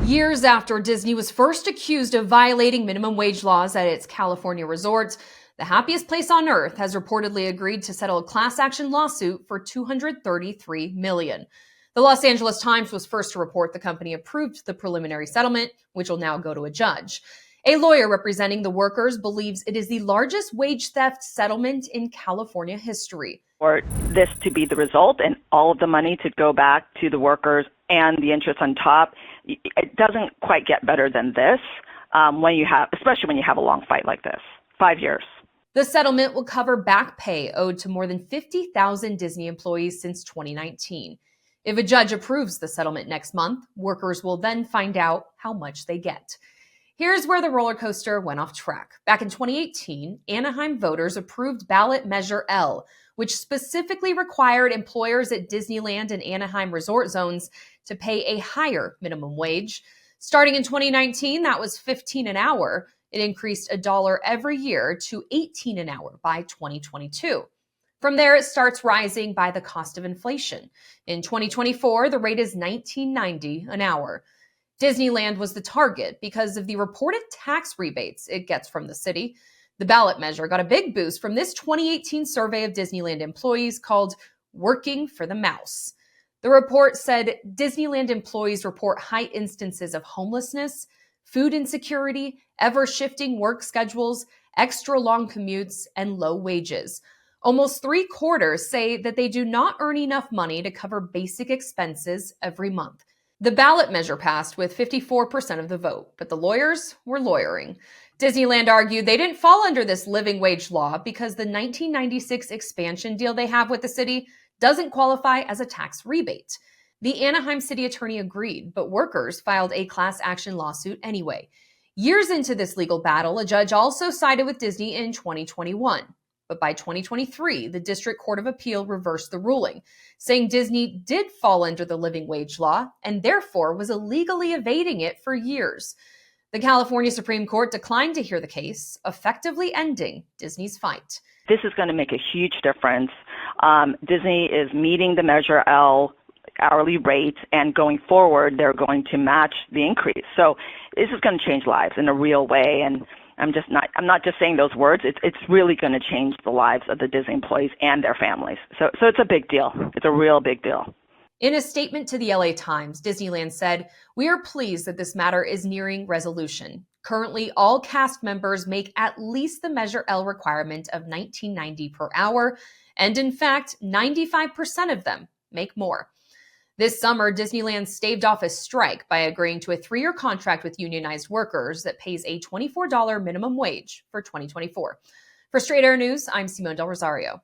Years after Disney was first accused of violating minimum wage laws at its California resorts, the happiest place on earth has reportedly agreed to settle a class action lawsuit for $233 million. The Los Angeles Times was first to report the company approved the preliminary settlement, which will now go to a judge. A lawyer representing the workers believes it is the largest wage theft settlement in California history. For this to be the result and all of the money to go back to the workers and the interest on top, it doesn't quite get better than this especially when you have a long fight like this, 5 years. The settlement will cover back pay owed to more than 50,000 Disney employees since 2019. If a judge approves the settlement next month, workers will then find out how much they get. Here's where the roller coaster went off track. Back in 2018, Anaheim voters approved ballot Measure L, which specifically required employers at Disneyland and Anaheim resort zones to pay a higher minimum wage. Starting in 2019, that was $15 an hour. It increased $1 every year to $18 an hour by 2022. From there, it starts rising by the cost of inflation. In 2024, the rate is $19.90 an hour. Disneyland was the target because of the reported tax rebates it gets from the city. The ballot measure got a big boost from this 2018 survey of Disneyland employees called Working for the Mouse. The report said Disneyland employees report high instances of homelessness, food insecurity, ever-shifting work schedules, extra long commutes, and low wages. Almost 3/4 say that they do not earn enough money to cover basic expenses every month. The ballot measure passed with 54% of the vote, but the lawyers were lawyering. Disneyland argued they didn't fall under this living wage law because the 1996 expansion deal they have with the city doesn't qualify as a tax rebate. The Anaheim city attorney agreed, but workers filed a class action lawsuit anyway. Years into this legal battle, a judge also sided with Disney in 2021. But by 2023, the District Court of Appeal reversed the ruling, saying Disney did fall under the living wage law and therefore was illegally evading it for years. The California Supreme Court declined to hear the case, effectively ending Disney's fight. This is going to make a huge difference. Disney is meeting the Measure L hourly rate, and going forward, they're going to match the increase. So this is going to change lives in a real way, and I'm not just saying those words. It's really going to change the lives of the Disney employees and their families. So it's a big deal. It's a real big deal. In a statement to the LA Times, Disneyland said, "We are pleased that this matter is nearing resolution. Currently, all cast members make at least the Measure L requirement of $19.90 per hour, and in fact, 95% of them make more." This summer, Disneyland staved off a strike by agreeing to a 3-year contract with unionized workers that pays a $24 minimum wage for 2024. For Straight Air News, I'm Simone Del Rosario.